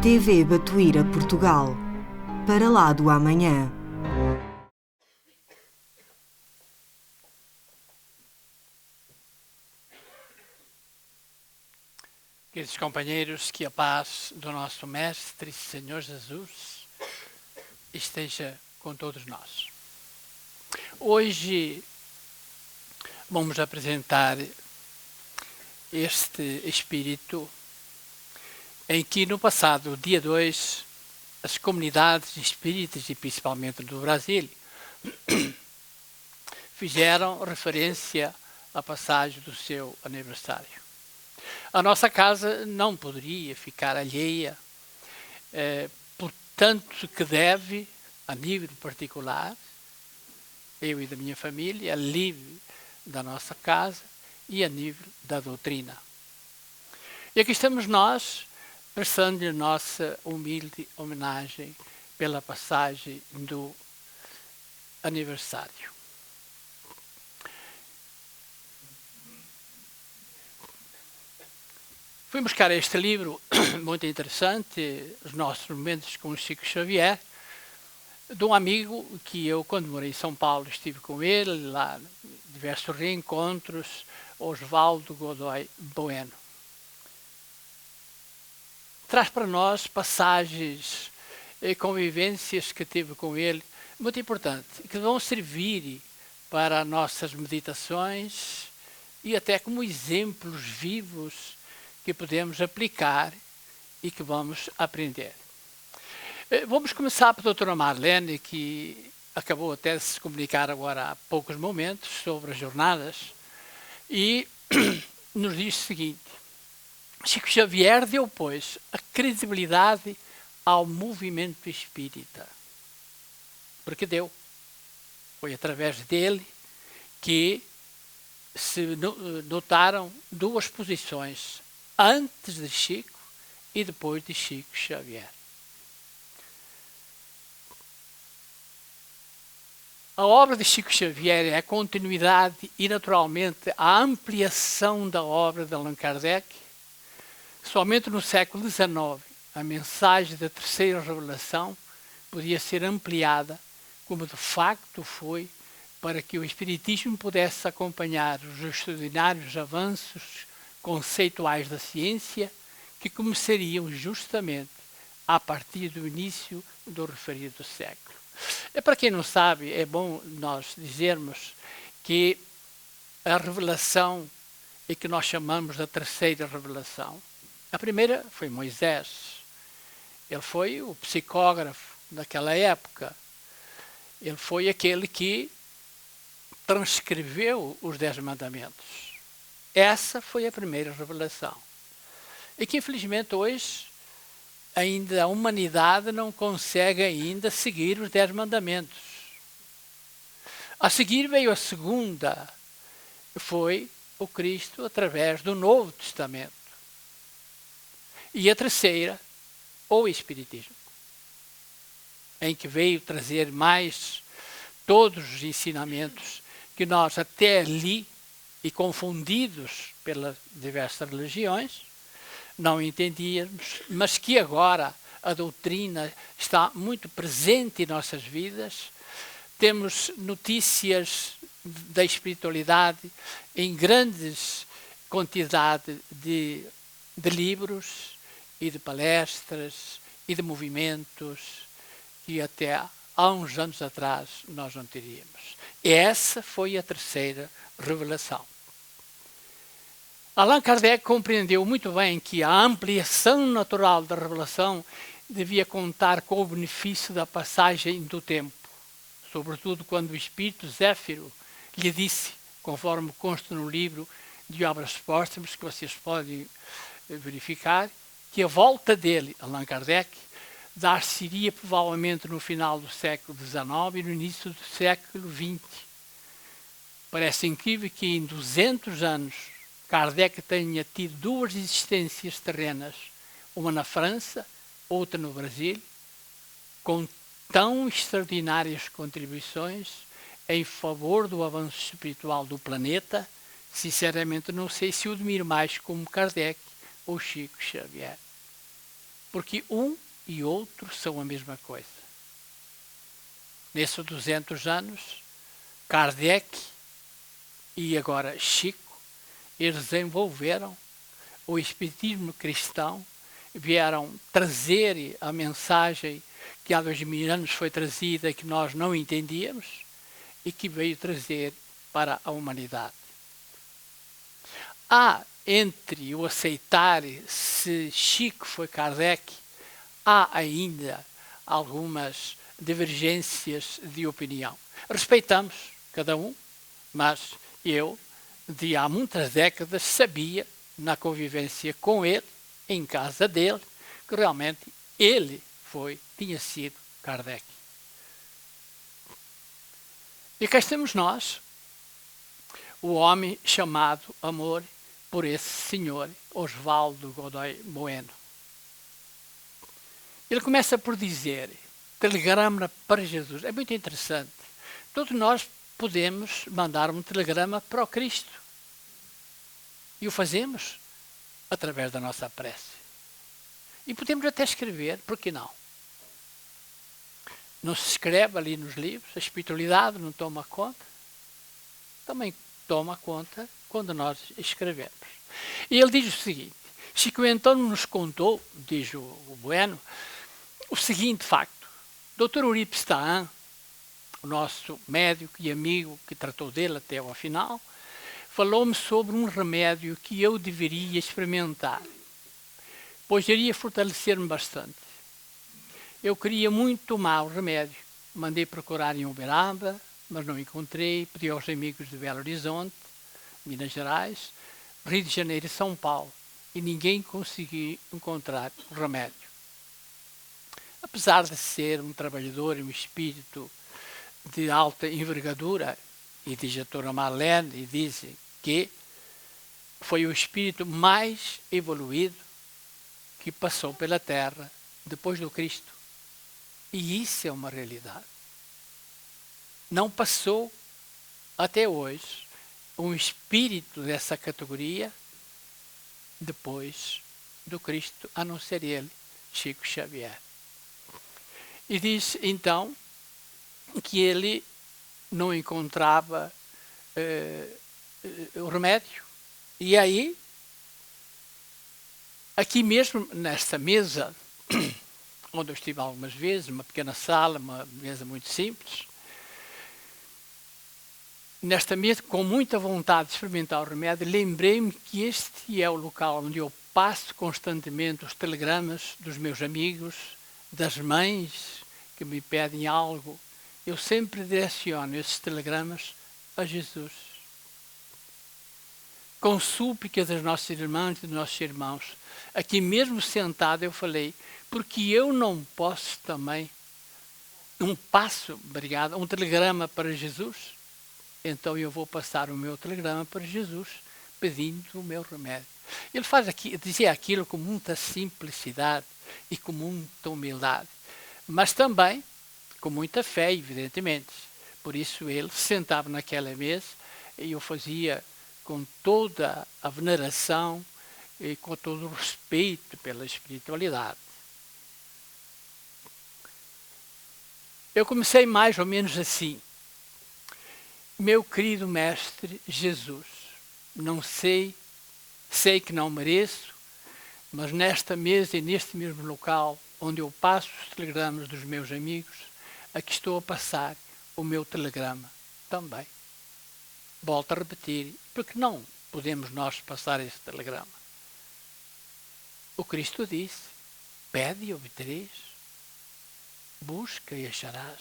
TV Batuíra Portugal. Para lá do amanhã. Queridos companheiros, que a paz do nosso Mestre e Senhor Jesus esteja com todos nós. Hoje vamos apresentar este espírito em que no passado, dia 2, as comunidades espíritas, e principalmente do Brasil, fizeram referência à passagem do seu aniversário. A nossa casa não poderia ficar alheia, por tanto que deve, a nível particular, eu e da minha família, a nível da nossa casa e a nível da doutrina. E aqui estamos nós, prestando-lhe nossa humilde homenagem pela passagem do aniversário. Fui buscar este livro, muito interessante, Os Nossos Momentos com o Chico Xavier, de um amigo que eu, quando morei em São Paulo, estive com ele, lá, diversos reencontros, Osvaldo Godoy Bueno. Traz para nós passagens e convivências que tive com ele, muito importantes, que vão servir para nossas meditações e até como exemplos vivos que podemos aplicar e que vamos aprender. Vamos começar pela doutora Marlene, que acabou até de se comunicar agora há poucos momentos sobre as jornadas, e nos diz o seguinte: Chico Xavier deu, pois, a credibilidade ao movimento espírita. Porque deu. Foi através dele que se notaram duas posições, antes de Chico e depois de Chico Xavier. A obra de Chico Xavier é a continuidade e, naturalmente, a ampliação da obra de Allan Kardec. Somente no século XIX, a mensagem da terceira revelação podia ser ampliada, como de facto foi, para que o Espiritismo pudesse acompanhar os extraordinários avanços conceituais da ciência que começariam justamente a partir do início do referido século. Para quem não sabe, é bom nós dizermos que a revelação é que nós chamamos da terceira revelação. A primeira foi Moisés. Ele foi o psicógrafo daquela época. Ele foi aquele que transcreveu os 10 mandamentos. Essa foi a primeira revelação. E que, infelizmente, hoje, ainda a humanidade não consegue ainda seguir os 10 mandamentos. A seguir veio a segunda, foi o Cristo através do Novo Testamento. E a terceira, o Espiritismo, em que veio trazer mais todos os ensinamentos que nós até ali, e confundidos pelas diversas religiões, não entendíamos, mas que agora a doutrina está muito presente em nossas vidas. Temos notícias da espiritualidade em grandes quantidades de livros e de palestras e de movimentos que até há uns anos atrás nós não teríamos. Essa foi a terceira revelação. Allan Kardec compreendeu muito bem que a ampliação natural da revelação devia contar com o benefício da passagem do tempo, sobretudo quando o espírito Zéfiro lhe disse, conforme consta no livro de Obras Póstumas, que vocês podem verificar, que a volta dele, Allan Kardec, dar-se-iria provavelmente no final do século XIX e no início do século XX. Parece incrível que em 200 anos Kardec tenha tido duas existências terrenas, uma na França, outra no Brasil, com tão extraordinárias contribuições em favor do avanço espiritual do planeta. Sinceramente, não sei se o admiro mais como Kardec ou Chico Xavier. porque um e outro são a mesma coisa. Nesses 200 anos, Kardec e agora Chico, eles desenvolveram o espiritismo cristão, vieram trazer a mensagem que há 2000 anos foi trazida, que nós não entendíamos, e que veio trazer para a humanidade. Há, entre o aceitar se Chico foi Kardec, há ainda algumas divergências de opinião. Respeitamos cada um, mas eu, de há muitas décadas, sabia, na convivência com ele, em casa dele, que realmente ele tinha sido Kardec. E cá estamos nós, o homem chamado amor por esse senhor, Osvaldo Godoy Bueno. Ele começa por dizer, telegrama para Jesus. É muito interessante. Todos nós podemos mandar um telegrama para o Cristo. E o fazemos através da nossa prece. E podemos até escrever, por que não? Não se escreve ali nos livros, a espiritualidade não toma conta. Também toma conta quando nós escrevemos. E ele diz o seguinte, Chico Antônio nos contou, diz o Bueno, o seguinte facto. Dr. Uribe Staan, o nosso médico e amigo que tratou dele até ao final, falou-me sobre um remédio que eu deveria experimentar, pois iria fortalecer-me bastante. Eu queria muito tomar o remédio. Mandei procurar em Uberaba, mas não encontrei. Pedi aos amigos de Belo Horizonte, Minas Gerais, Rio de Janeiro e São Paulo, e ninguém conseguiu encontrar o remédio. Apesar de ser um trabalhador e um espírito de alta envergadura, e diz a doutora Marlene, e diz que foi o espírito mais evoluído que passou pela Terra depois do Cristo. E isso é uma realidade. Não passou até hoje um espírito dessa categoria depois do Cristo, a não ser ele, Chico Xavier. E diz então que ele não encontrava o remédio. E aí, aqui mesmo nesta mesa, onde eu estive algumas vezes, uma pequena sala, uma mesa muito simples, nesta mesa, com muita vontade de experimentar o remédio, lembrei-me que este é o local onde eu passo constantemente os telegramas dos meus amigos, das mães que me pedem algo. Eu sempre direciono esses telegramas a Jesus. Com súplicas das nossas irmãs e dos nossos irmãos. Aqui mesmo sentado eu falei, porque eu não posso também, um telegrama para Jesus, então eu vou passar o meu telegrama para Jesus, pedindo o meu remédio. Ele dizia aquilo com muita simplicidade e com muita humildade, mas também com muita fé, evidentemente. Por isso ele sentava naquela mesa e eu fazia com toda a veneração e com todo o respeito pela espiritualidade. Eu comecei mais ou menos assim. Meu querido Mestre Jesus, não sei que não mereço, mas nesta mesa e neste mesmo local onde eu passo os telegramas dos meus amigos, aqui estou a passar o meu telegrama também. Volto a repetir, porque não podemos nós passar esse telegrama? O Cristo disse, pede e obtereis, busca e acharás.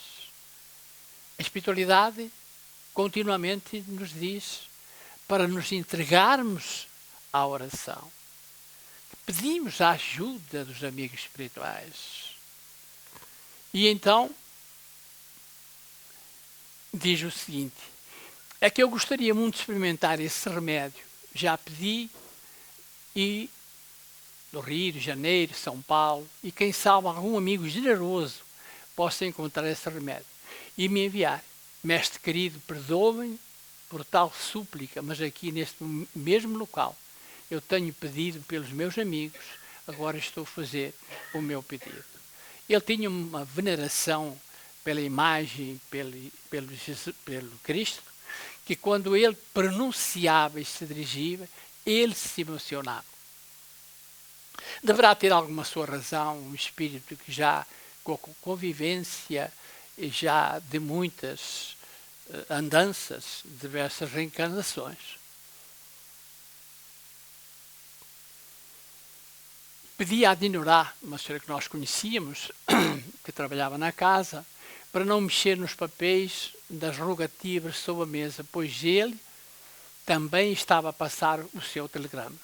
A espiritualidade continuamente nos diz para nos entregarmos à oração. Pedimos a ajuda dos amigos espirituais. E então, diz o seguinte, é que eu gostaria muito de experimentar esse remédio. Já pedi e no Rio de Janeiro, São Paulo, e quem sabe algum amigo generoso possa encontrar esse remédio e me enviar. Mestre querido, perdoa-me por tal súplica, mas aqui neste mesmo local eu tenho pedido pelos meus amigos agora estou a fazer o meu pedido. Ele tinha uma veneração pela imagem, pelo Cristo, que quando ele pronunciava e se dirigia, ele se emocionava. Deverá ter alguma sua razão, um espírito que já, com a convivência já de muitas andanças, diversas reencarnações. Pedia a Dinorá, uma senhora que nós conhecíamos, que trabalhava na casa, para não mexer nos papéis das rogativas sobre a mesa, pois ele também estava a passar o seu telegrama.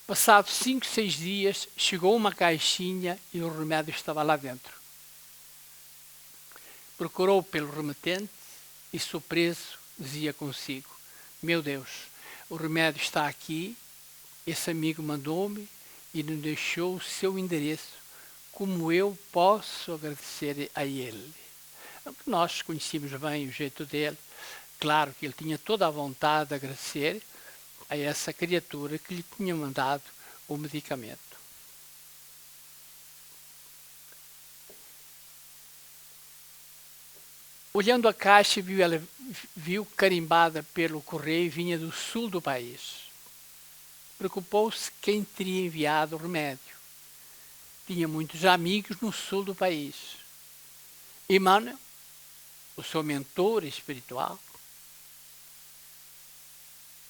Passados 5, 6 dias, chegou uma caixinha e o remédio estava lá dentro. Procurou pelo remetente e, surpreso, dizia consigo: meu Deus, o remédio está aqui, esse amigo mandou-me e nos deixou o seu endereço. Como eu posso agradecer a ele? Nós conhecíamos bem o jeito dele. Claro que ele tinha toda a vontade de agradecer a essa criatura que lhe tinha mandado o medicamento. Olhando a caixa, viu carimbada pelo correio e vinha do sul do país. Preocupou-se quem teria enviado o remédio. Tinha muitos amigos no sul do país. Emmanuel, o seu mentor espiritual,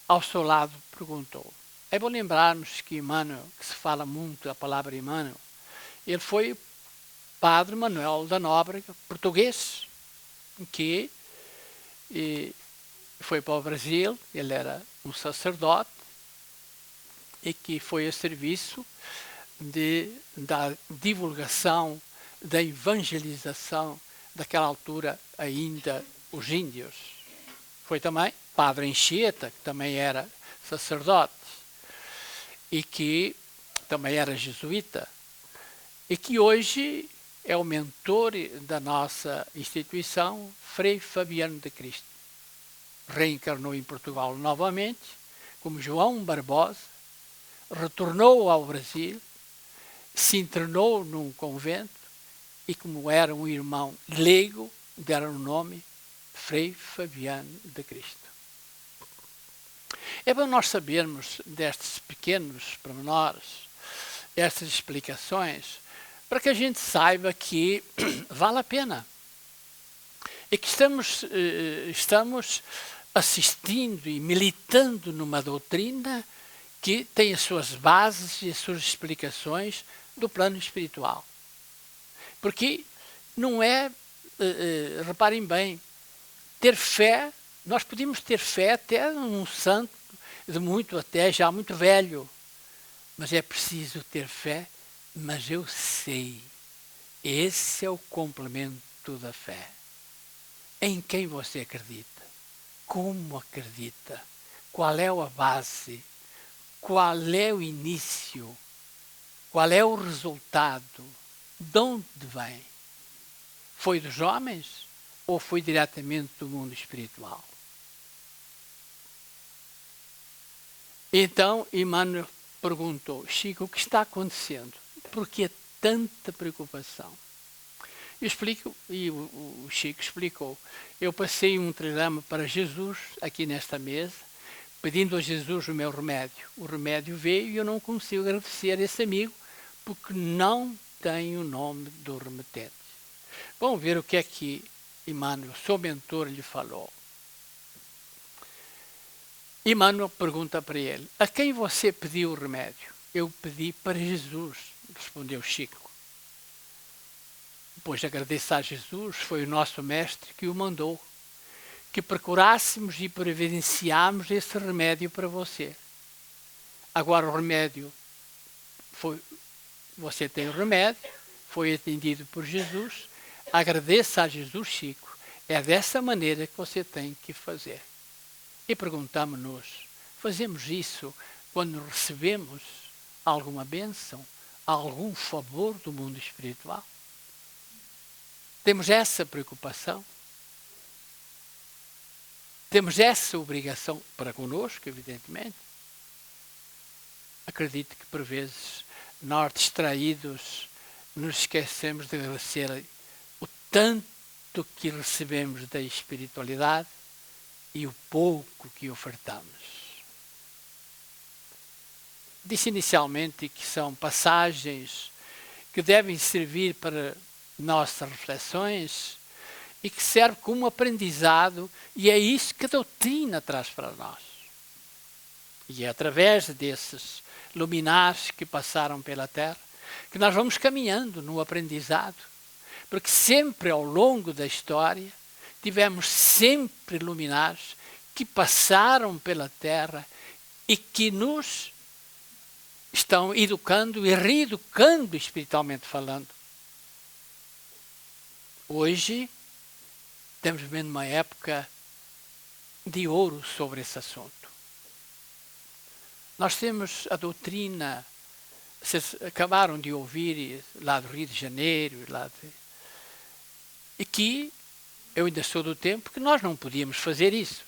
ao seu lado perguntou. É bom lembrarmos que Emmanuel, que se fala muito a palavra Emmanuel, ele foi Padre Manuel da Nóbrega, português, que foi para o Brasil, ele era um sacerdote, e que foi a serviço da divulgação, da evangelização, daquela altura ainda os índios. Foi também Padre Anchieta, que também era sacerdote, e que também era jesuíta, e que hoje é o mentor da nossa instituição, Frei Fabiano de Cristo. Reencarnou em Portugal novamente, como João Barbosa, retornou ao Brasil, se internou num convento e, como era um irmão leigo, deram o nome Frei Fabiano de Cristo. É bom nós sabermos destes pequenos pormenores, estas explicações, para que a gente saiba que vale a pena. E que estamos assistindo e militando numa doutrina que tem as suas bases e as suas explicações do plano espiritual. Porque não é, reparem bem, ter fé, nós podemos ter fé até num santo, já muito velho, mas é preciso ter fé, mas eu sei, esse é o complemento da fé. Em quem você acredita? Como acredita? Qual é a base? Qual é o início? Qual é o resultado? De onde vem? Foi dos homens ou foi diretamente do mundo espiritual? Então, Emmanuel perguntou: Chico, o que está acontecendo? Por que tanta preocupação? Eu explico, e o Chico explicou. Eu passei um telegrama para Jesus, aqui nesta mesa, pedindo a Jesus o meu remédio. O remédio veio e eu não consigo agradecer a esse amigo, porque não tem o nome do remetente. Vamos ver o que é que Emmanuel, seu mentor, lhe falou. Emmanuel pergunta para ele: a quem você pediu o remédio? Eu pedi para Jesus, respondeu Chico. Pois agradeço a Jesus, foi o nosso mestre que o mandou, que procurássemos e providenciámos esse remédio para você. Agora o remédio você tem o remédio, foi atendido por Jesus, agradeça a Jesus, Chico. É dessa maneira que você tem que fazer. E perguntamos-nos, fazemos isso quando recebemos alguma bênção, algum favor do mundo espiritual? Temos essa preocupação? Temos essa obrigação para conosco, evidentemente? Acredito que por vezes nós distraídos nos esquecemos de agradecer o tanto que recebemos da espiritualidade e o pouco que ofertamos. Disse inicialmente que são passagens que devem servir para nossas reflexões e que servem como aprendizado, e é isso que a doutrina traz para nós. E é através desses luminares que passaram pela Terra que nós vamos caminhando no aprendizado, porque sempre ao longo da história tivemos sempre luminares que passaram pela Terra e que nos estão educando e reeducando espiritualmente falando. Hoje estamos vivendo uma época de ouro sobre esse assunto. Nós temos a doutrina, vocês acabaram de ouvir lá do Rio de Janeiro, e que eu ainda sou do tempo que nós não podíamos fazer isso.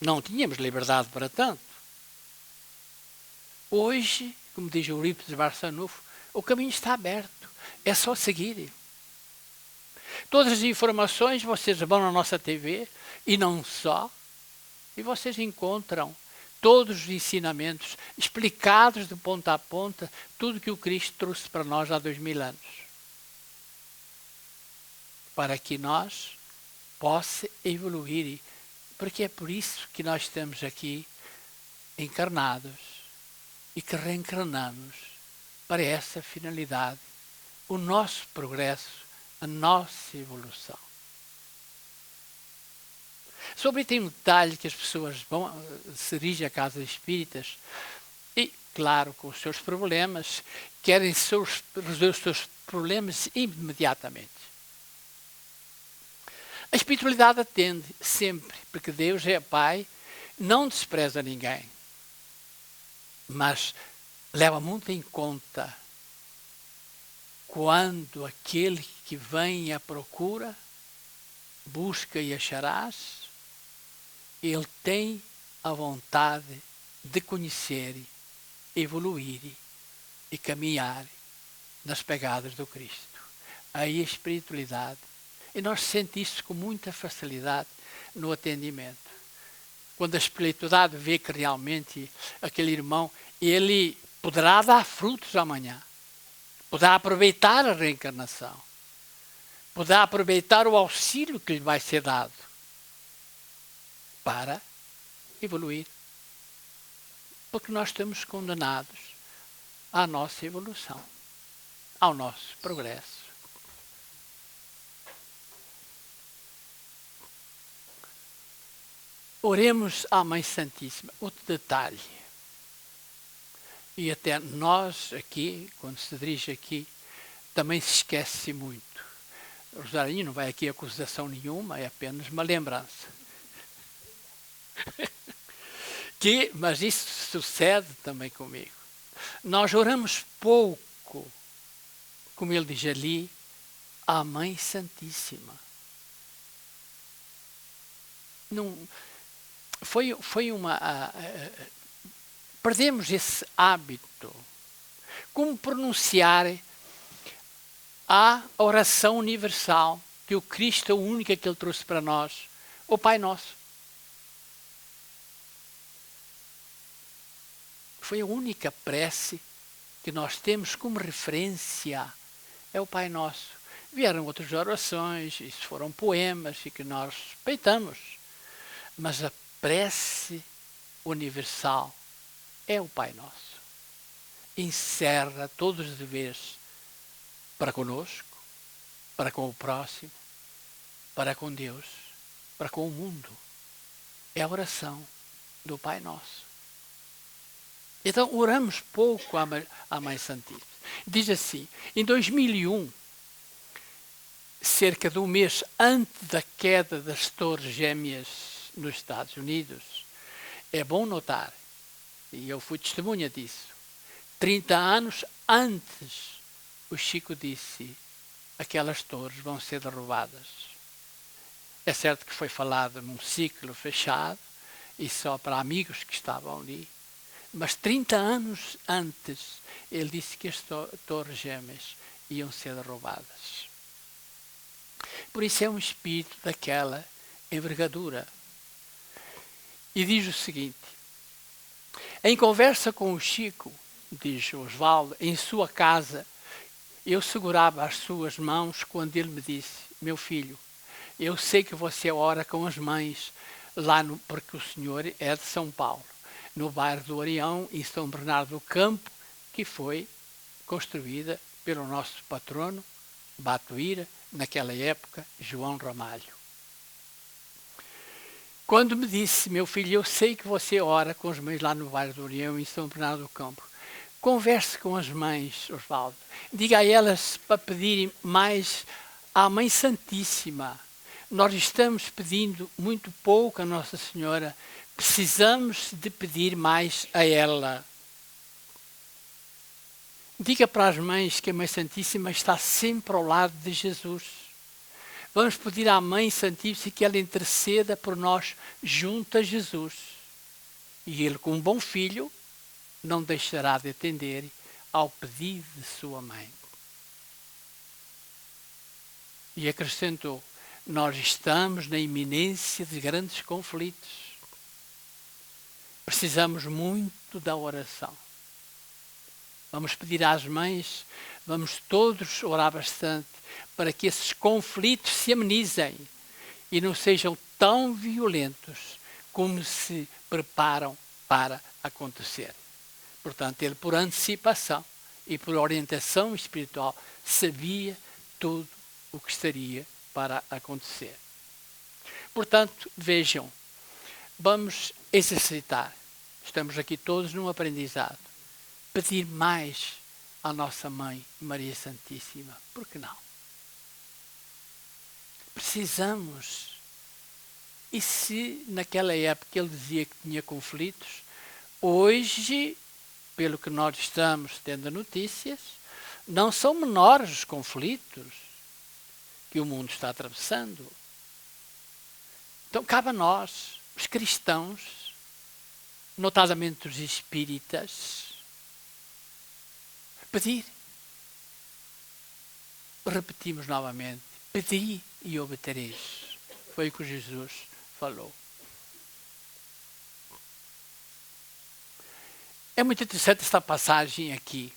Não tínhamos liberdade para tanto. Hoje, como diz o Eurípides Barçanufo, o caminho está aberto. É só seguir. Todas as informações vocês vão na nossa TV, e não só, e vocês encontram todos os ensinamentos explicados de ponta a ponta, tudo que o Cristo trouxe para nós há 2000 anos. Para que nós possa evoluir, porque é por isso que nós estamos aqui encarnados e que reencarnamos para essa finalidade, o nosso progresso, a nossa evolução. Sobre tem um detalhe que as pessoas se dirigem a casas espíritas e, claro, com os seus problemas, querem resolver os seus problemas imediatamente. A espiritualidade atende sempre, porque Deus é Pai, não despreza ninguém, mas leva muito em conta quando aquele que vem à procura, busca e acharás, ele tem a vontade de conhecer, evoluir e caminhar nas pegadas do Cristo. Aí a espiritualidade. E nós sentimos isso com muita facilidade no atendimento. Quando a espiritualidade vê que realmente aquele irmão, ele poderá dar frutos amanhã. Poderá aproveitar a reencarnação. Poderá aproveitar o auxílio que lhe vai ser dado para evoluir. Porque nós estamos condenados à nossa evolução, ao nosso progresso. Oremos à Mãe Santíssima. Outro detalhe. E até nós aqui, quando se dirige aqui, também se esquece muito. O Rosarinho não vai aqui acusação nenhuma, é apenas uma lembrança. Mas isso sucede também comigo. Nós oramos pouco, como ele diz ali, à Mãe Santíssima. Não, perdemos esse hábito. Como pronunciar a oração universal, que o Cristo é o único que ele trouxe para nós, o Pai Nosso. Foi a única prece que nós temos como referência, é o Pai Nosso. Vieram outras orações, isso foram poemas e que nós respeitamos, mas a prece universal é o Pai Nosso. Encerra todos os deveres para conosco, para com o próximo, para com Deus, para com o mundo. É a oração do Pai Nosso. Então, oramos pouco à Mãe Santíssima. Diz assim, em 2001, cerca de um mês antes da queda das Torres Gêmeas nos Estados Unidos, é bom notar, e eu fui testemunha disso, 30 anos antes, o Chico disse, aquelas torres vão ser derrubadas. É certo que foi falado num ciclo fechado, e só para amigos que estavam ali, Mas 30 anos antes, ele disse que as torres gêmeas iam ser roubadas. Por isso é um espírito daquela envergadura. E diz o seguinte: em conversa com o Chico, diz Osvaldo, em sua casa, eu segurava as suas mãos quando ele me disse: meu filho, eu sei que você ora com as mães, porque o senhor é de São Paulo, no bairro do Orião, em São Bernardo do Campo, que foi construída pelo nosso patrono, Batuíra, naquela época, João Ramalho. Quando me disse: meu filho, eu sei que você ora com as mães lá no bairro do Orião, em São Bernardo do Campo, converse com as mães, Osvaldo. Diga a elas para pedirem mais à Mãe Santíssima. Nós estamos pedindo muito pouco a Nossa Senhora. Precisamos de pedir mais a ela. Diga para as mães que a Mãe Santíssima está sempre ao lado de Jesus. Vamos pedir à Mãe Santíssima que ela interceda por nós junto a Jesus. E ele, como um bom filho, não deixará de atender ao pedido de sua mãe. E acrescentou: nós estamos na iminência de grandes conflitos. Precisamos muito da oração. Vamos pedir às mães, vamos todos orar bastante para que esses conflitos se amenizem e não sejam tão violentos como se preparam para acontecer. Portanto, ele, por antecipação e por orientação espiritual, sabia tudo o que estaria para acontecer. Portanto, vejam, vamos exercitar. Estamos aqui todos num aprendizado. Pedir mais à nossa Mãe Maria Santíssima. Por que não? Precisamos. E se naquela época ele dizia que tinha conflitos, hoje, pelo que nós estamos tendo notícias, não são menores os conflitos que o mundo está atravessando. Então cabe a nós, os cristãos, notadamente os espíritas, pedir. Repetimos novamente: pedi e obtereis. Foi o que Jesus falou. É muito interessante esta passagem aqui.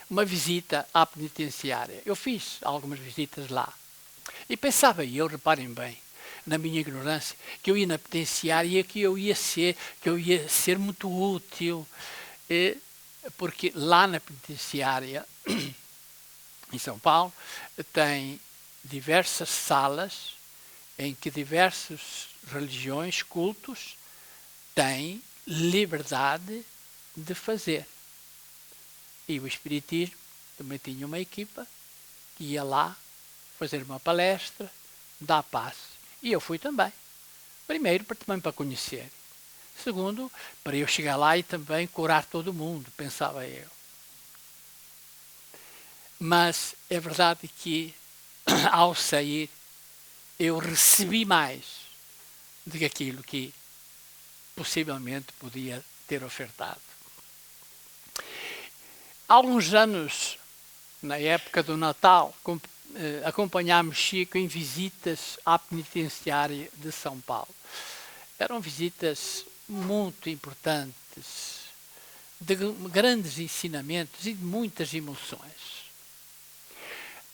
Uma visita à penitenciária. Eu fiz algumas visitas lá. E pensava eu, reparem bem, na minha ignorância, que eu ia na penitenciária e que eu ia ser muito útil. Porque lá na penitenciária, em São Paulo, tem diversas salas em que diversas religiões, cultos, têm liberdade de fazer. E o Espiritismo também tinha uma equipa que ia lá fazer uma palestra, dar passe. E eu fui também. Primeiro, também para conhecer. Segundo, para eu chegar lá e também curar todo mundo, pensava eu. Mas é verdade que, ao sair, eu recebi mais do que aquilo que possivelmente podia ter ofertado. Há alguns anos, na época do Natal, acompanhámos Chico em visitas à penitenciária de São Paulo. Eram visitas muito importantes, de grandes ensinamentos e de muitas emoções.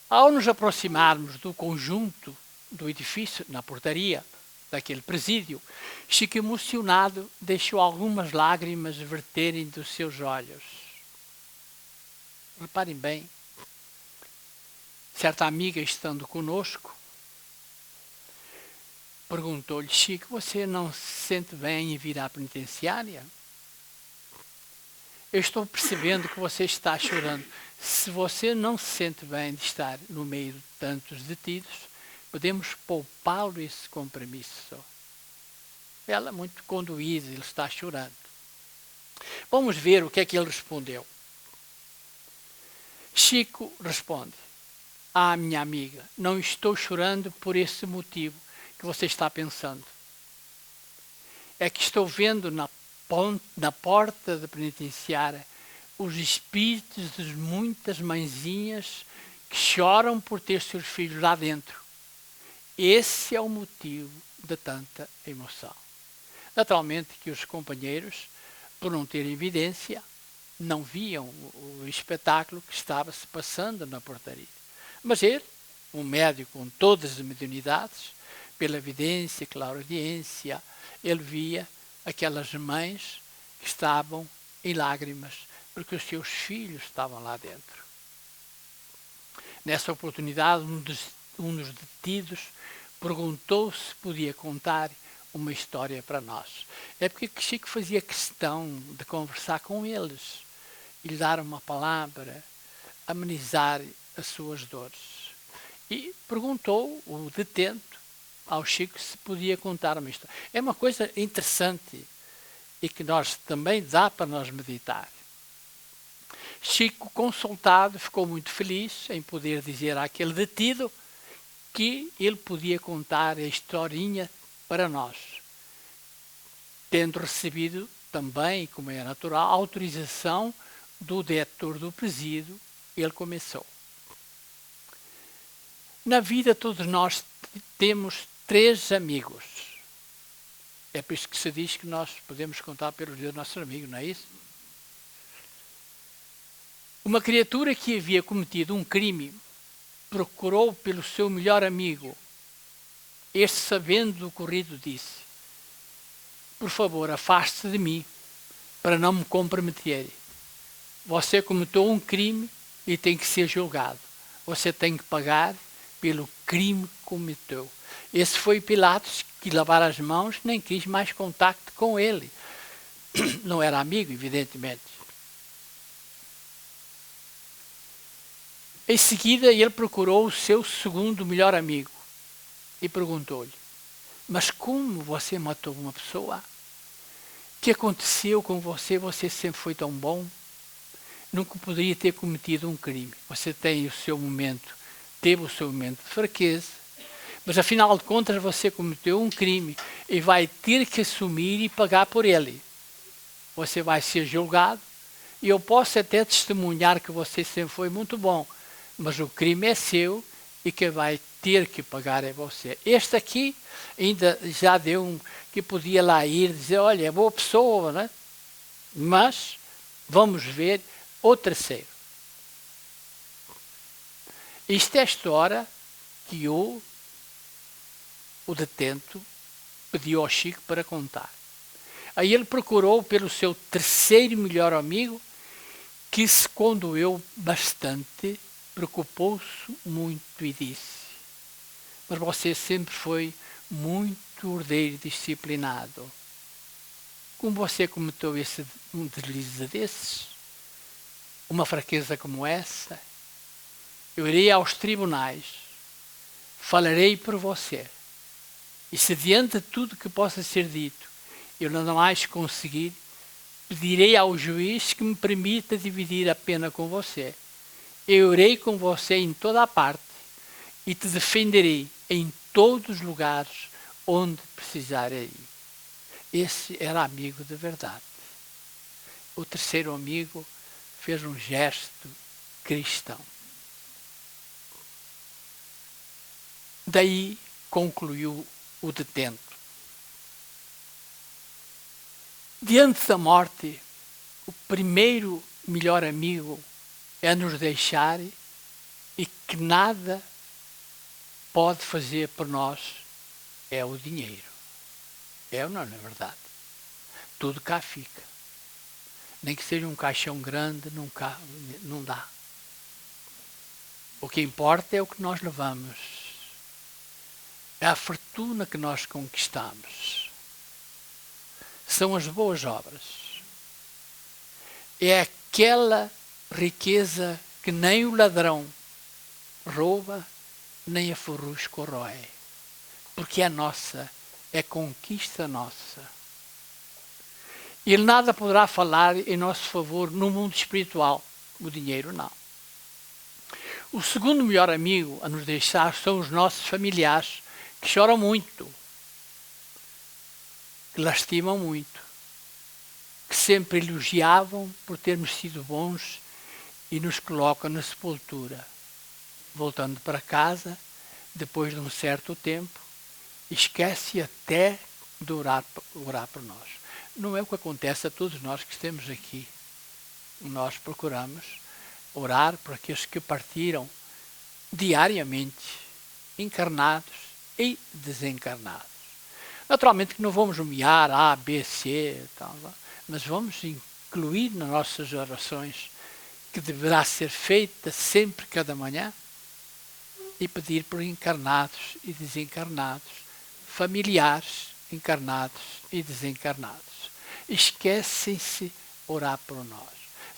Ao nos aproximarmos do conjunto do edifício, na portaria daquele presídio, Chico, emocionado, deixou algumas lágrimas verterem dos seus olhos. Reparem bem, certa amiga, estando conosco, perguntou-lhe: Chico, você não se sente bem em vir à penitenciária? Eu estou percebendo que você está chorando. Se você não se sente bem de estar no meio de tantos detidos, podemos poupá-lo esse compromisso. Ela, muito condoída, ele está chorando. Vamos ver o que é que ele respondeu. Chico responde: minha amiga, não estou chorando por esse motivo que você está pensando. É que estou vendo na na porta da penitenciária os espíritos de muitas mãezinhas que choram por ter seus filhos lá dentro. Esse é o motivo de tanta emoção. Naturalmente que os companheiros, por não terem evidência, não viam o espetáculo que estava se passando na portaria. Mas ele, um médico com todas as mediunidades, pela evidência, clareaudiência, ele via aquelas mães que estavam em lágrimas, porque os seus filhos estavam lá dentro. Nessa oportunidade, um dos detidos perguntou se podia contar uma história para nós. É porque Chico fazia questão de conversar com eles e lhe dar uma palavra, amenizar as suas dores. E perguntou o detento ao Chico se podia contar uma história. É uma coisa interessante e que nós também dá para nós meditar. Chico, consultado, ficou muito feliz em poder dizer àquele detido que ele podia contar a historinha para nós, tendo recebido também, como é natural, a autorização do diretor do presídio. Ele começou. Na vida todos nós temos 3 amigos. É por isso que se diz que nós podemos contar pelos dedos dos nossos amigos, não é isso? Uma criatura que havia cometido um crime procurou pelo seu melhor amigo. Este, sabendo do ocorrido, disse: por favor, afaste-se de mim, para não me comprometer. Você cometeu um crime e tem que ser julgado. Você tem que pagar pelo crime que cometeu. Esse foi Pilatos, que lavar as mãos, nem quis mais contacto com ele. Não era amigo, evidentemente. Em seguida, ele procurou o seu segundo melhor amigo e perguntou-lhe: mas como você matou uma pessoa? O que aconteceu com você? Você sempre foi tão bom. Nunca poderia ter cometido um crime. Você tem o seu momento, teve o seu momento de fraqueza, mas afinal de contas você cometeu um crime e vai ter que assumir e pagar por ele. Você vai ser julgado e eu posso até testemunhar que você sempre foi muito bom, mas o crime é seu e quem vai ter que pagar é você. Este aqui ainda já deu que podia lá ir dizer: olha, é boa pessoa, né? Mas vamos ver o terceiro. Isto é a história que o detento pediu ao Chico para contar. Aí ele procurou pelo seu terceiro melhor amigo, que se condoeu bastante, preocupou-se muito e disse: mas você sempre foi muito ordeiro e disciplinado. Como você cometeu um deslize desses? Uma fraqueza como essa? Eu irei aos tribunais, falarei por você, e se diante de tudo que possa ser dito eu não mais conseguir, pedirei ao juiz que me permita dividir a pena com você. Eu irei com você em toda a parte e te defenderei em todos os lugares onde precisarei. Esse era amigo de verdade. O terceiro amigo fez um gesto cristão. Daí concluiu o detento: diante da morte, o primeiro melhor amigo é nos deixar e que nada pode fazer por nós é o dinheiro. É ou não, na verdade? Tudo cá fica. Nem que seja um caixão grande, não dá. O que importa é o que nós levamos. É a fortuna que nós conquistamos. São as boas obras. É aquela riqueza que nem o ladrão rouba, nem a ferrugem corrói. Porque é nossa, é conquista nossa. Ele nada poderá falar em nosso favor no mundo espiritual. O dinheiro não. O segundo melhor amigo a nos deixar são os nossos familiares, que choram muito, que lastimam muito. que sempre elogiavam por termos sido bons e nos colocam na sepultura, voltando para casa, depois de um certo tempo, esquece até de orar por nós. Não é o que acontece a todos nós que estamos aqui. Nós procuramos orar por aqueles que partiram diariamente, encarnados e desencarnados. Naturalmente que não vamos nomear A, B, C, tal, mas vamos incluir nas nossas orações, que deverá ser feita sempre, cada manhã, e pedir por encarnados e desencarnados, familiares encarnados e desencarnados. Esquecem-se orar por nós.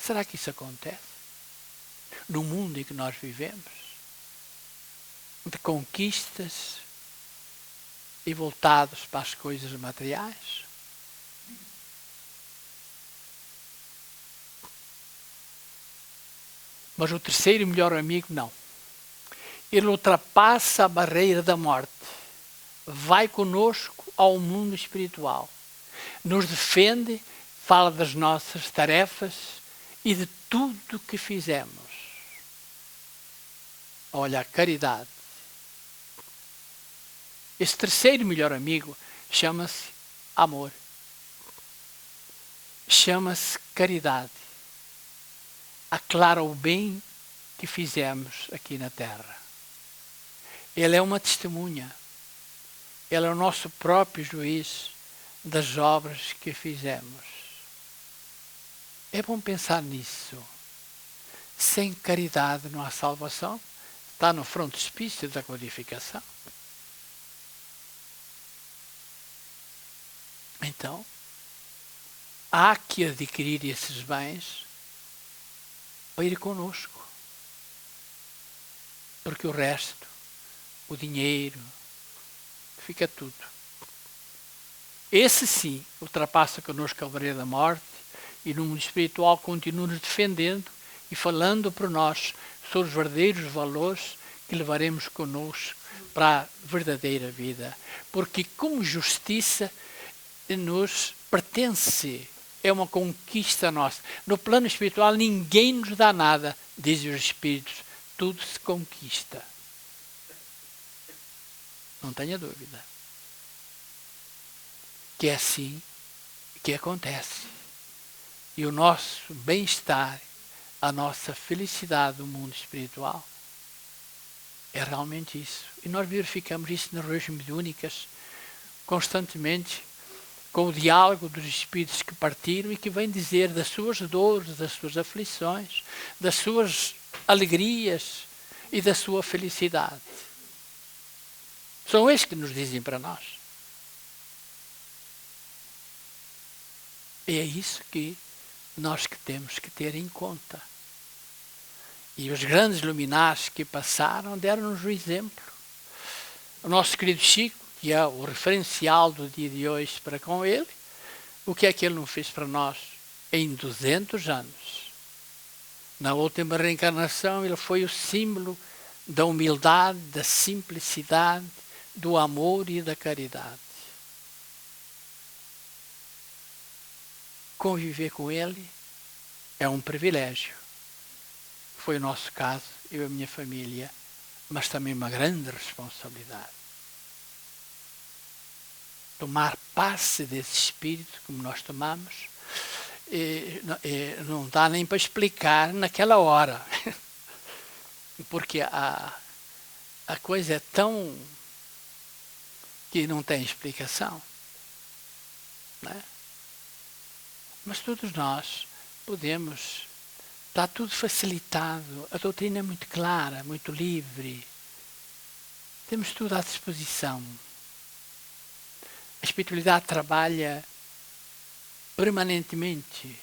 Será que isso acontece? No mundo em que nós vivemos, de conquistas e voltados para as coisas materiais? Mas o terceiro melhor amigo, não. Ele ultrapassa a barreira da morte. Vai conosco ao mundo espiritual. Nos defende, fala das nossas tarefas e de tudo o que fizemos. Olha, a caridade. Esse terceiro melhor amigo chama-se amor. Chama-se caridade. Aclara o bem que fizemos aqui na Terra. Ele é uma testemunha. Ele é o nosso próprio juiz das obras que fizemos. É bom pensar nisso. Sem caridade não há salvação. Está no frontispício da codificação. Então, há que adquirir esses bens para ir conosco. Porque o resto, o dinheiro, fica tudo. Esse sim ultrapassa connosco a barreira da morte e no mundo espiritual continua nos defendendo e falando por nós sobre os verdadeiros valores que levaremos connosco para a verdadeira vida. Porque como justiça nos pertence, é uma conquista nossa. No plano espiritual ninguém nos dá nada, dizem os Espíritos, tudo se conquista. Não tenha dúvida. Que é assim que acontece. E o nosso bem-estar, a nossa felicidade do mundo espiritual, é realmente isso. E nós verificamos isso nas reuniões mediúnicas, constantemente, com o diálogo dos espíritos que partiram e que vêm dizer das suas dores, das suas aflições, das suas alegrias e da sua felicidade. São eles que nos dizem para nós. E é isso que nós que temos que ter em conta. E os grandes luminares que passaram deram-nos o exemplo. O nosso querido Chico, que é o referencial do dia de hoje para com ele, o que é que ele não fez para nós em 200 anos? Na última reencarnação ele foi o símbolo da humildade, da simplicidade, do amor e da caridade. Conviver com ele é um privilégio. Foi o nosso caso, eu e a minha família, mas também uma grande responsabilidade. Tomar posse desse espírito, como nós tomamos, não dá nem para explicar naquela hora. Porque a coisa é tão que não tem explicação. Não é? Mas todos nós podemos, está tudo facilitado, a doutrina é muito clara, muito livre, temos tudo à disposição. A espiritualidade trabalha permanentemente.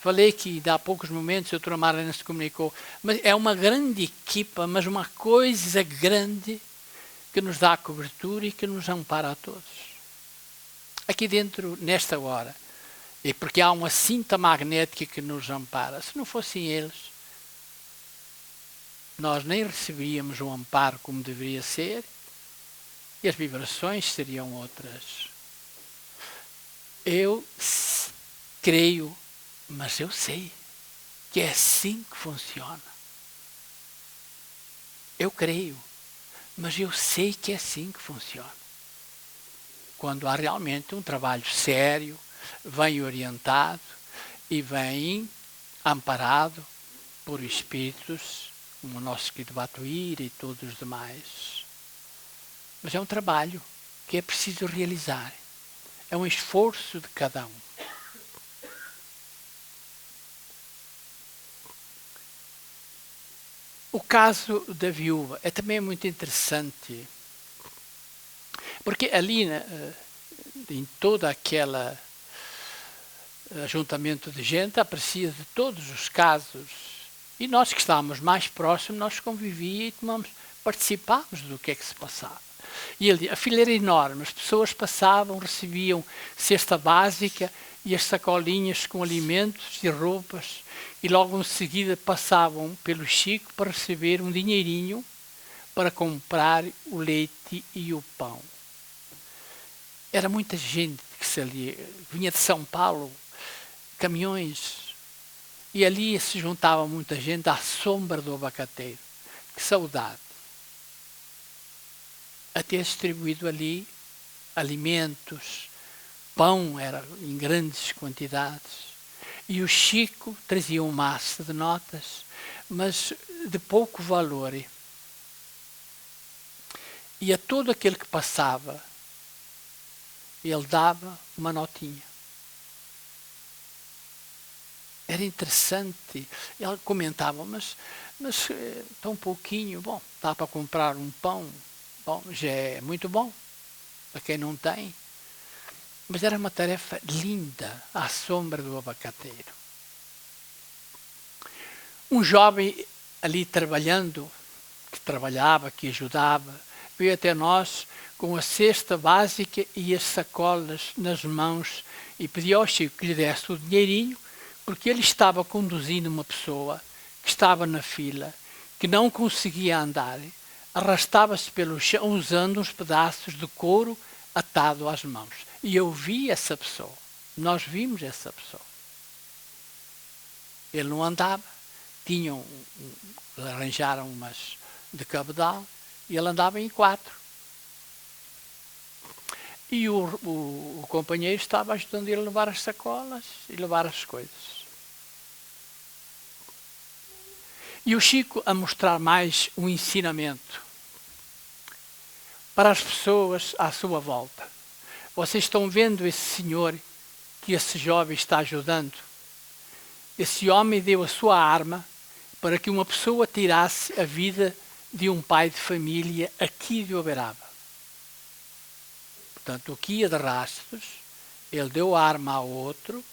Falei que há poucos momentos a doutora Marlene se comunicou, mas é uma grande equipa, mas uma coisa grande que nos dá cobertura e que nos ampara a todos. Aqui dentro, nesta hora, e porque há uma cinta magnética que nos ampara. Se não fossem eles, nós nem receberíamos o amparo como deveria ser e as vibrações seriam outras. Eu creio, mas eu sei que é assim que funciona. Eu creio, mas eu sei que é assim que funciona. Quando há realmente um trabalho sério, bem orientado e bem amparado por espíritos, como o nosso querido Batuíra e todos os demais. Mas é um trabalho que é preciso realizar. É um esforço de cada um. O caso da viúva é também muito interessante, porque ali, em toda aquela ajuntamento de gente, aprecia de todos os casos. E nós que estávamos mais próximos, nós convivíamos e participávamos do que é que se passava. E ele, a fila era enorme, as pessoas passavam, recebiam cesta básica e as sacolinhas com alimentos e roupas, e logo em seguida passavam pelo Chico para receber um dinheirinho para comprar o leite e o pão. Era muita gente que se ali vinha de São Paulo, caminhões, e ali se juntava muita gente à sombra do abacateiro. Que saudade! A ter distribuído ali alimentos, pão era em grandes quantidades. E o Chico trazia um maço de notas, mas de pouco valor. E a todo aquele que passava, ele dava uma notinha. Era interessante. Ele comentava, mas tão pouquinho, bom, dá para comprar um pão, bom, já é muito bom, para quem não tem. Mas era uma tarefa linda, à sombra do abacateiro. Um jovem ali trabalhando, que trabalhava, que ajudava, veio até nós com a cesta básica e as sacolas nas mãos e pediu ao Chico que lhe desse o dinheirinho, porque ele estava conduzindo uma pessoa que estava na fila, que não conseguia andar, arrastava-se pelo chão usando uns pedaços de couro atado às mãos. E eu vi essa pessoa. Nós vimos essa pessoa. Ele não andava. Arranjaram umas de cabedal e ele andava em 4. E o companheiro estava ajudando ele a levar as sacolas e levar as coisas. E o Chico a mostrar mais um ensinamento para as pessoas à sua volta. Vocês estão vendo esse senhor que esse jovem está ajudando? Esse homem deu a sua arma para que uma pessoa tirasse a vida de um pai de família aqui de Uberaba. Portanto, aqui ia de rastros, ele deu a arma ao outro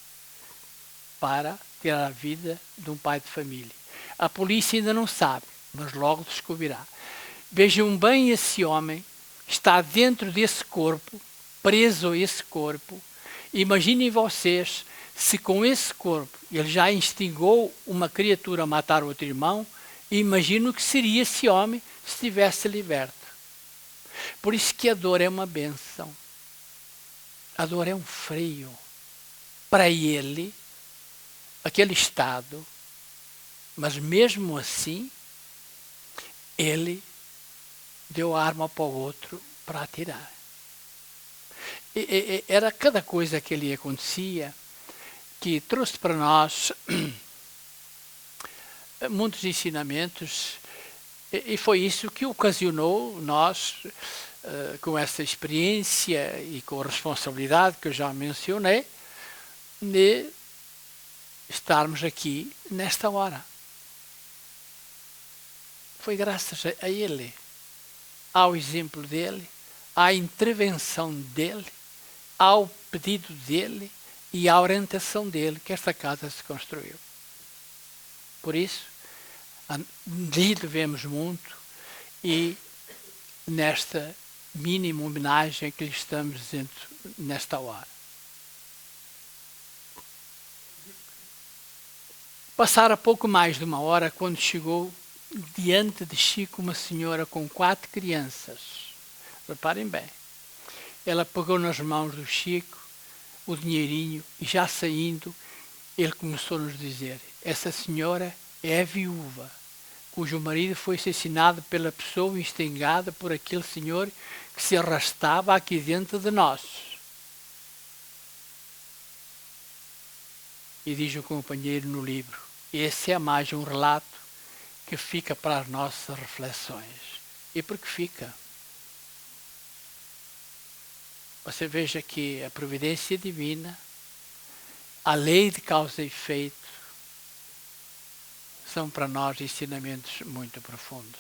para tirar a vida de um pai de família. A polícia ainda não sabe, mas logo descobrirá. Vejam bem esse homem, está dentro desse corpo, preso a esse corpo. Imaginem vocês se com esse corpo ele já instigou uma criatura a matar outro irmão, imagino o que seria esse homem se estivesse liberto. Por isso que a dor é uma bênção. A dor é um freio. Para ele, aquele estado, mas mesmo assim, ele deu a arma para o outro para atirar. Era cada coisa que ali acontecia que trouxe para nós muitos ensinamentos, e foi isso que ocasionou nós, com essa experiência e com a responsabilidade que eu já mencionei, de estarmos aqui nesta hora. Foi graças a ele, ao exemplo dele, à intervenção dele, ao pedido dele e à orientação dele que esta casa se construiu. Por isso, lhe devemos muito e nesta mínima homenagem que lhe estamos dizendo nesta hora. Passara pouco mais de uma hora quando chegou diante de Chico uma senhora com 4 crianças. Reparem bem. Ela pegou nas mãos do Chico, o dinheirinho e já saindo, ele começou a nos dizer: essa senhora é a viúva, cujo marido foi assassinado pela pessoa instigada por aquele senhor que se arrastava aqui dentro de nós. E diz o companheiro no livro: esse é mais um relato que fica para as nossas reflexões. E por que fica? Você veja que a providência divina, a lei de causa e efeito, são para nós ensinamentos muito profundos.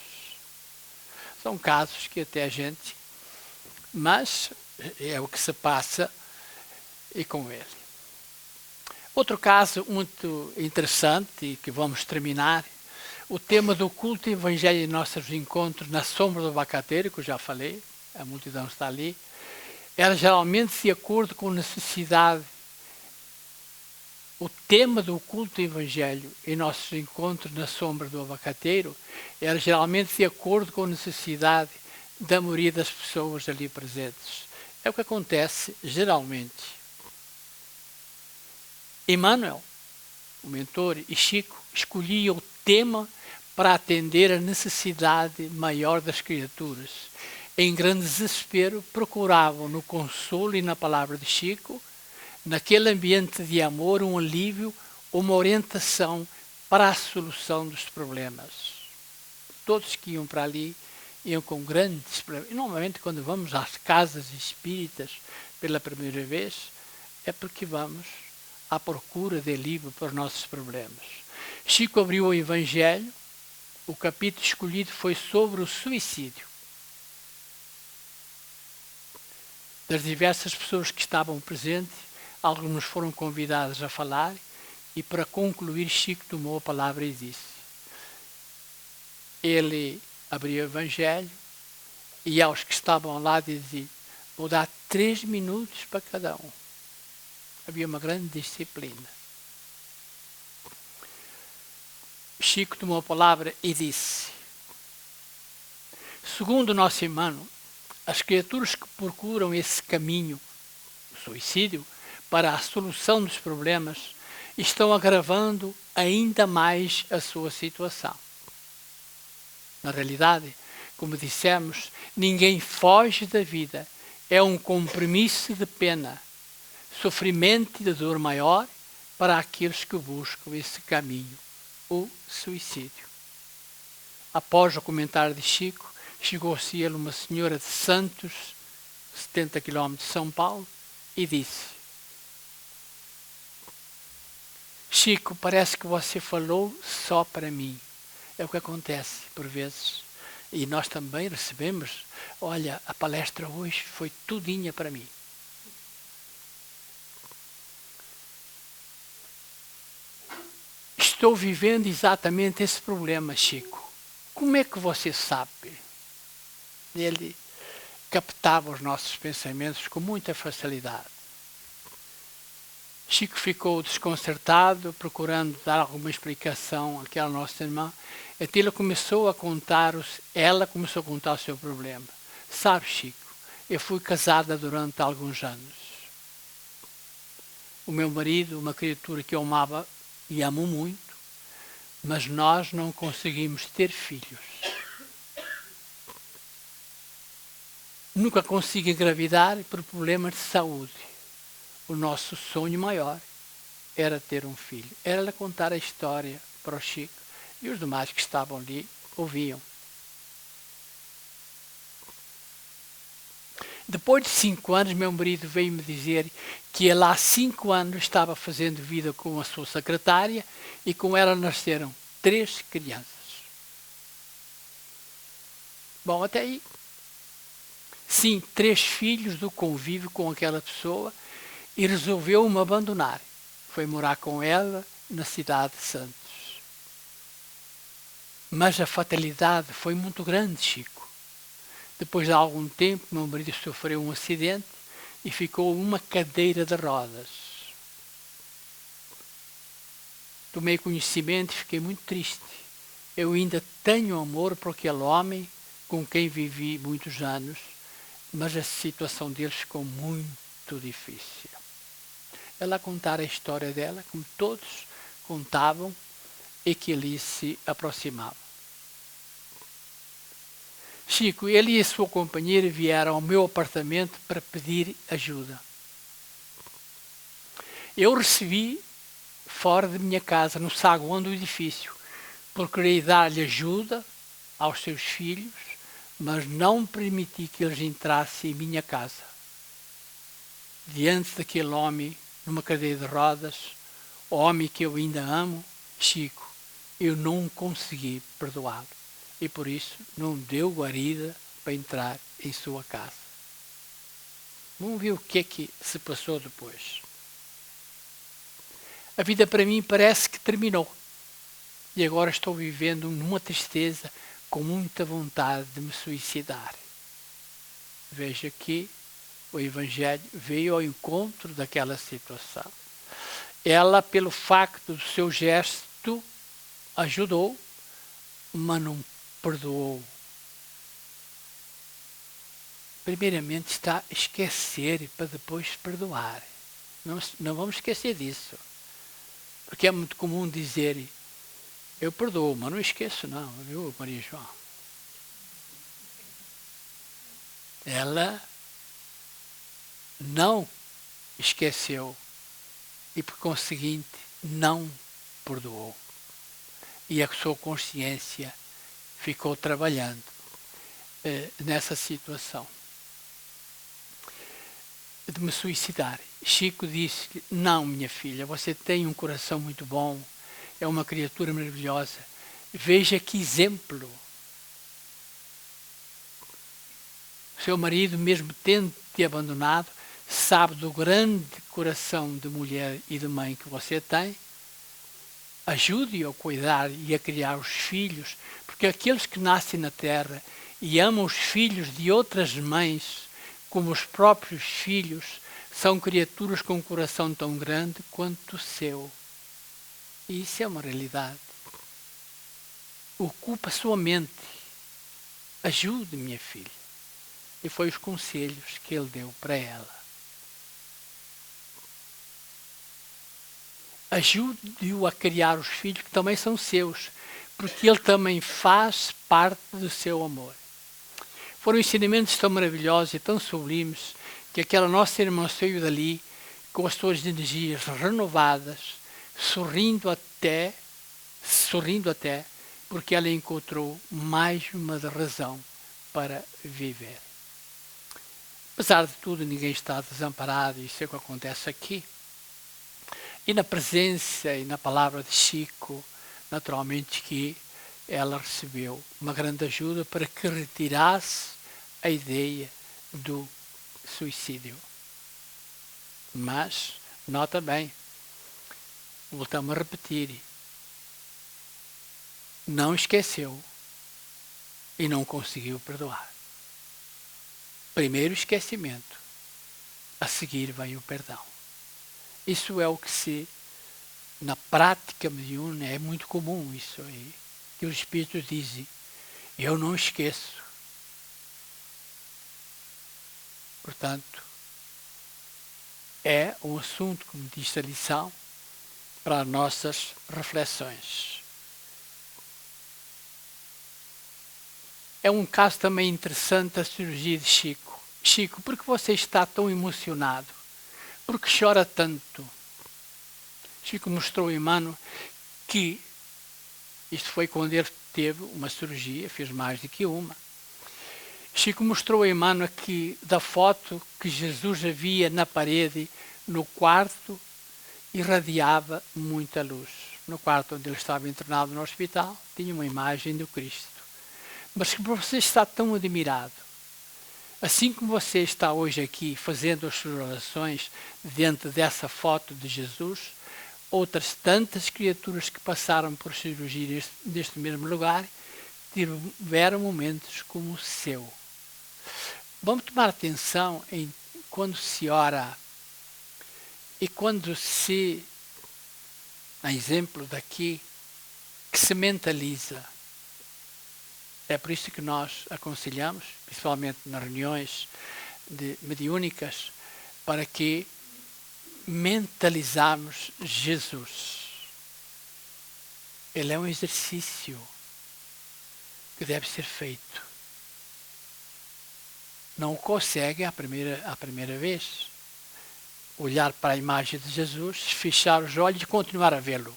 São casos que até a gente, mas é o que se passa e com ele. Outro caso muito interessante e que vamos terminar, o tema do culto e evangelho em nossos encontros na sombra do abacateiro, que eu já falei, a multidão está ali, era geralmente de acordo com a necessidade. O tema do culto e evangelho em nossos encontros na sombra do abacateiro era geralmente de acordo com a necessidade da maioria das pessoas ali presentes. É o que acontece geralmente. Emmanuel, o mentor, e Chico escolhiam o tema para atender a necessidade maior das criaturas. Em grande desespero, procuravam no consolo e na palavra de Chico, naquele ambiente de amor, um alívio, uma orientação para a solução dos problemas. Todos que iam para ali iam com grandes problemas. E normalmente quando vamos às casas espíritas pela primeira vez, é porque vamos à procura de alívio para os nossos problemas. Chico abriu o Evangelho, o capítulo escolhido foi sobre o suicídio. Das diversas pessoas que estavam presentes, alguns foram convidados a falar e para concluir Chico tomou a palavra e disse. Ele abriu o Evangelho e aos que estavam lá dizia: vou dar 3 minutos para cada um. Havia uma grande disciplina. Chico tomou a palavra e disse: segundo o nosso irmão, as criaturas que procuram esse caminho, o suicídio, para a solução dos problemas, estão agravando ainda mais a sua situação. Na realidade, como dissemos, ninguém foge da vida. É um compromisso de pena, sofrimento e de dor maior para aqueles que buscam esse caminho, o suicídio. Após o comentário de Chico, chegou-se ele uma senhora de Santos, 70 km de São Paulo, e disse: Chico, parece que você falou só para mim. É o que acontece por vezes. E nós também recebemos, olha, a palestra hoje foi tudinha para mim. Estou vivendo exatamente esse problema, Chico. Como é que você sabe? Ele captava os nossos pensamentos com muita facilidade. Chico ficou desconcertado, procurando dar alguma explicação àquela nossa irmã. Até ela começou a contar o seu problema. Sabe, Chico, eu fui casada durante alguns anos. O meu marido, uma criatura que eu amava e amo muito, mas nós não conseguimos ter filhos. Nunca consigo engravidar por problemas de saúde. O nosso sonho maior era ter um filho. Era ela contar a história para o Chico e os demais que estavam ali ouviam. Depois de 5 anos, meu marido veio-me dizer que ele há 5 anos estava fazendo vida com a sua secretária e com ela nasceram 3 crianças. Bom, até aí. Sim, 3 filhos do convívio com aquela pessoa e resolveu me abandonar. Foi morar com ela na cidade de Santos. Mas a fatalidade foi muito grande, Chico. Depois de algum tempo, meu marido sofreu um acidente e ficou uma cadeira de rodas. Tomei conhecimento e fiquei muito triste. Eu ainda tenho amor por aquele homem com quem vivi muitos anos, mas a situação deles ficou muito difícil. ela contar a história dela, como todos contavam, e que ali se aproximava. Chico, ele e a sua companheira vieram ao meu apartamento para pedir ajuda. Eu recebi fora de minha casa, no saguão do edifício, porque queria dar-lhe ajuda aos seus filhos, mas não permiti que eles entrassem em minha casa. Diante daquele homem, numa cadeira de rodas, o homem que eu ainda amo, Chico, eu não consegui perdoá-lo. E por isso não deu guarida para entrar em sua casa. Vamos ver o que é que se passou depois. A vida para mim parece que terminou. E agora estou vivendo numa tristeza, com muita vontade de me suicidar. Veja que o Evangelho veio ao encontro daquela situação. Ela, pelo facto do seu gesto, ajudou, mas não perdoou. Primeiramente está a esquecer para depois perdoar. Não vamos esquecer disso. Porque é muito comum dizer, eu perdoo, mas não esqueço não, viu, Maria João? Ela não esqueceu e, por conseguinte, não perdoou. E a sua consciência ficou trabalhando nessa situação de me suicidar. Chico disse-lhe, não, minha filha, você tem um coração muito bom, é uma criatura maravilhosa. Veja que exemplo. Seu marido, mesmo tendo te abandonado, sabe do grande coração de mulher e de mãe que você tem. Ajude-o a cuidar e a criar os filhos, porque aqueles que nascem na terra e amam os filhos de outras mães, como os próprios filhos, são criaturas com um coração tão grande quanto o seu. E isso é uma realidade. Ocupa a sua mente. Ajude, minha filha. E foi os conselhos que ele deu para ela. Ajude-o a criar os filhos que também são seus, porque ele também faz parte do seu amor. Foram ensinamentos tão maravilhosos e tão sublimes que aquela nossa irmã saiu dali com as suas energias renovadas, sorrindo até, porque ela encontrou mais uma razão para viver. Apesar de tudo, ninguém está desamparado, isso é o que acontece aqui. E na presença e na palavra de Chico, naturalmente que ela recebeu uma grande ajuda para que retirasse a ideia do suicídio. Mas, nota bem, voltamos a repetir, não esqueceu e não conseguiu perdoar. Primeiro o esquecimento, a seguir vem o perdão. Isso é o que na prática mediúnica, é muito comum isso aí, que os espíritos dizem, eu não esqueço. Portanto, é um assunto, como diz a lição, para as nossas reflexões. É um caso também interessante a cirurgia de Chico. Chico, por que você está tão emocionado? Por que chora tanto? Chico mostrou a Emmanuel que, isto foi quando ele teve uma cirurgia, fez mais do que uma. Chico mostrou a Emmanuel que da foto que Jesus havia na parede, no quarto, irradiava muita luz. No quarto onde ele estava internado no hospital, tinha uma imagem do Cristo. Mas que você está tão admirado, assim como você está hoje aqui fazendo as suas orações diante dessa foto de Jesus, outras tantas criaturas que passaram por cirurgia neste mesmo lugar tiveram momentos como o seu. Vamos tomar atenção em quando se ora e quando se, a exemplo daqui, que se mentaliza. É por isso que nós aconselhamos, principalmente nas reuniões mediúnicas, para que mentalizarmos Jesus. Ele é um exercício que deve ser feito. Não consegue à primeira vez olhar para a imagem de Jesus, fechar os olhos e continuar a vê-lo.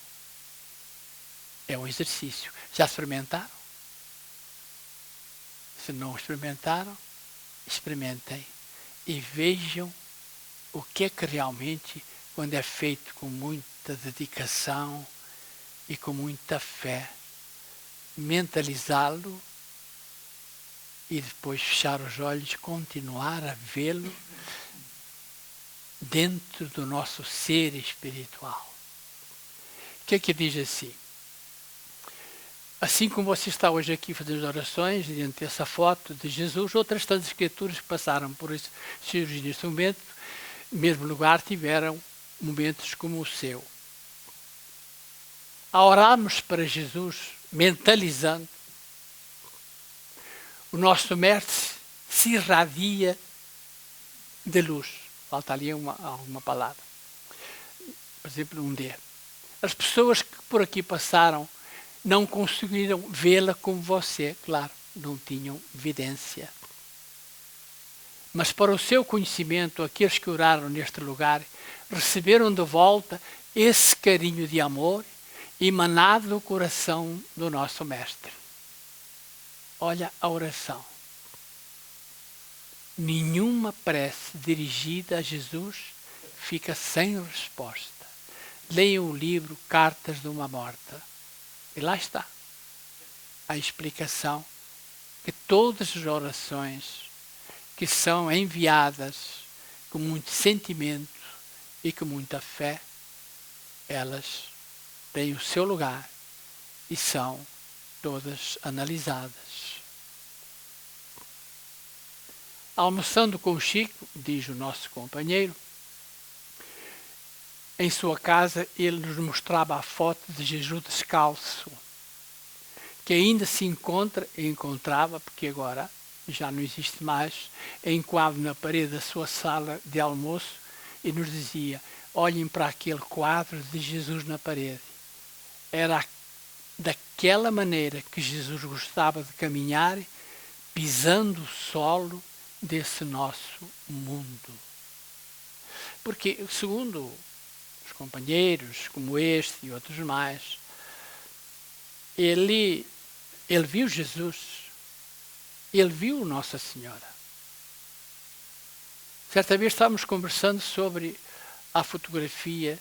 É um exercício. Já experimentaram? Se não experimentaram, experimentem e vejam o que é que realmente, quando é feito com muita dedicação e com muita fé, mentalizá-lo e depois fechar os olhos e continuar a vê-lo dentro do nosso ser espiritual. O que é que diz assim? Assim como você está hoje aqui fazendo orações, diante dessa foto de Jesus, outras tantas escrituras que passaram por esse cirurgia neste momento, no mesmo lugar, tiveram momentos como o seu. Ao orarmos para Jesus, mentalizando, o nosso mestre se irradia de luz. Falta ali alguma palavra. Por exemplo, um D. As pessoas que por aqui passaram não conseguiram vê-la como você, claro, não tinham evidência. Mas para o seu conhecimento, aqueles que oraram neste lugar receberam de volta esse carinho de amor emanado do coração do nosso Mestre. Olha a oração. Nenhuma prece dirigida a Jesus fica sem resposta. Leiam o livro Cartas de uma Morta. E lá está a explicação que todas as orações que são enviadas com muito sentimento e com muita fé, elas têm o seu lugar e são todas analisadas. Almoçando com o Chico, diz o nosso companheiro, em sua casa ele nos mostrava a foto de Jesus descalço, que ainda se encontrava, porque agora já não existe mais, em quadro na parede da sua sala de almoço, e nos dizia, olhem para aquele quadro de Jesus na parede. Era daquela maneira que Jesus gostava de caminhar, pisando o solo desse nosso mundo. Porque, segundo os companheiros, como este e outros mais, ele viu Jesus, ele viu Nossa Senhora. Certa vez estávamos conversando sobre a fotografia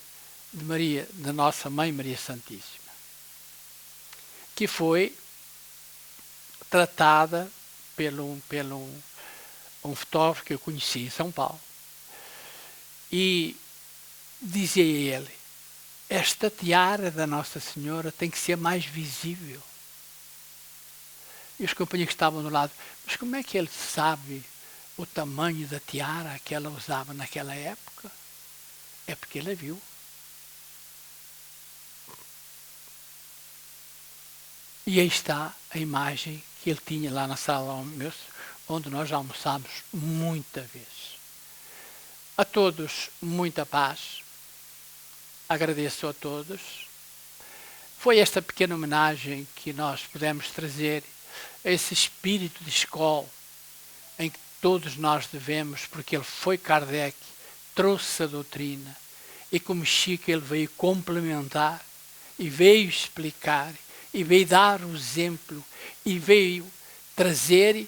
de Maria, da nossa Mãe Maria Santíssima, que foi tratada pelo um fotógrafo que eu conheci em São Paulo. E dizia ele, esta tiara da Nossa Senhora tem que ser mais visível. E os companheiros que estavam do lado, mas como é que ele sabe o tamanho da tiara que ela usava naquela época? É porque ele viu. E aí está a imagem que ele tinha lá na sala de almoço, onde nós almoçámos muita vez. A todos, muita paz. Agradeço a todos. Foi esta pequena homenagem que nós pudemos trazer a esse espírito de escola em que todos nós devemos, porque ele foi Kardec, trouxe a doutrina e como Chico ele veio complementar e veio explicar e veio dar o exemplo e veio trazer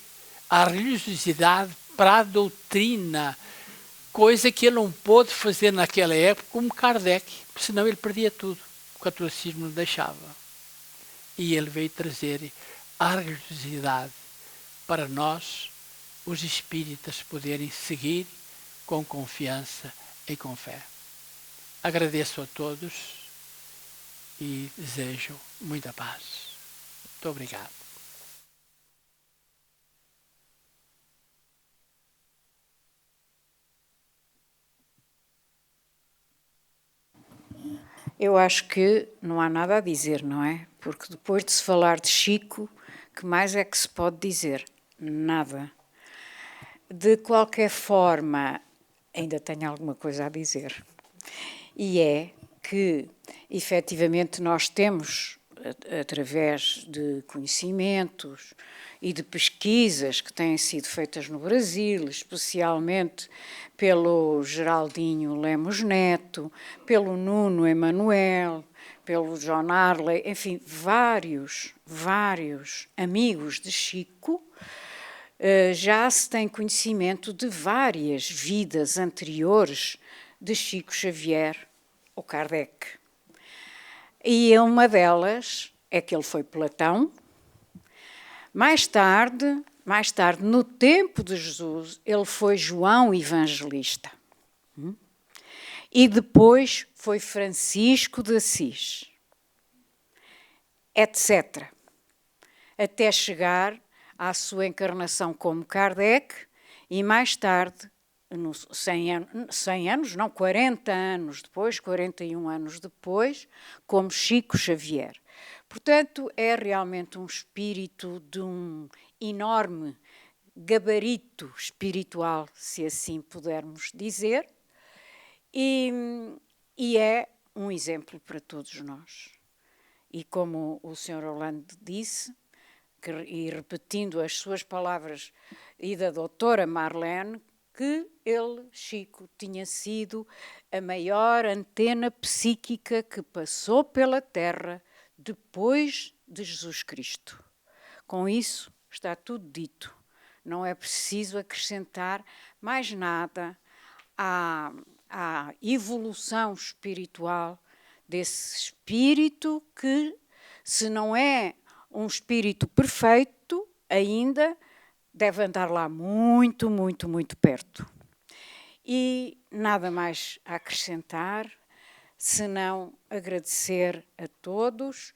a religiosidade para a doutrina, coisa que ele não pôde fazer naquela época como Kardec, senão ele perdia tudo, o catolicismo não deixava. E ele veio trazer a religiosidade para nós, os espíritas, poderem seguir com confiança e com fé. Agradeço a todos e desejo muita paz. Muito obrigado. Eu acho que não há nada a dizer, não é? Porque depois de se falar de Chico, que mais é que se pode dizer? Nada. De qualquer forma, ainda tenho alguma coisa a dizer. E é que, efetivamente, nós temos, através de conhecimentos e de pesquisas que têm sido feitas no Brasil, especialmente pelo Geraldinho Lemos Neto, pelo Nuno Emanuel, pelo John Arley, enfim, vários amigos de Chico, já se tem conhecimento de várias vidas anteriores de Chico Xavier ou Kardec. E uma delas é que ele foi Platão. Mais tarde, no tempo de Jesus, ele foi João Evangelista. E depois foi Francisco de Assis, etc. Até chegar à sua encarnação como Kardec e mais tarde, 40 anos depois, 41 anos depois, como Chico Xavier. Portanto, é realmente um espírito de um enorme gabarito espiritual, se assim pudermos dizer, e é um exemplo para todos nós. E como o Sr. Orlando disse, e repetindo as suas palavras e da doutora Marlene, que ele, Chico, tinha sido a maior antena psíquica que passou pela Terra depois de Jesus Cristo. Com isso está tudo dito. Não é preciso acrescentar mais nada à evolução espiritual desse espírito que, se não é um espírito perfeito, ainda deve andar lá muito, muito, muito perto. E nada mais a acrescentar, senão agradecer a todos